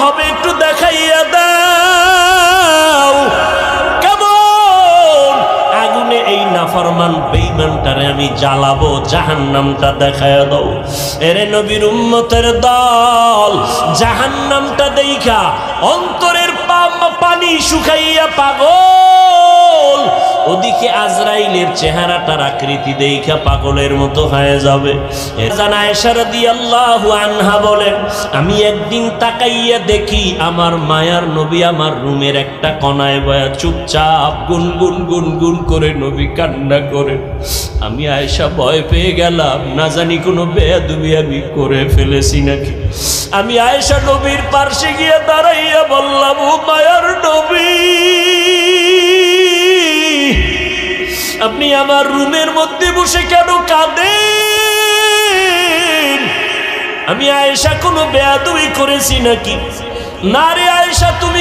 হবে একটু দেখাইয়া দাও, কেমন আগুনে এই নাফরমান বেঈমানটারে আমি জ্বালাবো, জাহান্নামটা দেখাইয়া দাও। এরে নবীর উম্মতের দল, জাহান্নামটা দেইখা অন্তরের পানি শুকাইয়া পাগল, ওদিকে আজরাইলের চেহারাটার আকৃতি দেইখা পাগলের মতো হয়ে যাবে। জানা আয়েশা রাদিয়াল্লাহু আনহা বলেন, আমি একদিন তাকাইয়া দেখি আমার মায়ার নবী আমার রুমের একটা কোণায় বয়া চুপচাপ গুনগুন গুনগুন করে নবী কান্না করে। আমি আয়েশা ভয় পেয়ে গেলাম, না জানি কোনো বেয়াদবি আমি করে ফেলেছি নাকি। আমি আয়েশা নবীর পাশে গিয়ে দাঁড়াইয়া বললাম, ও মায়ার নবী, আপনি আমার রুমের মধ্যে বসে কেন কাঁদেন? আমি আয়েশা কোনো বেয়াদবি করেছি নাকি? না রে আয়েশা, তুমি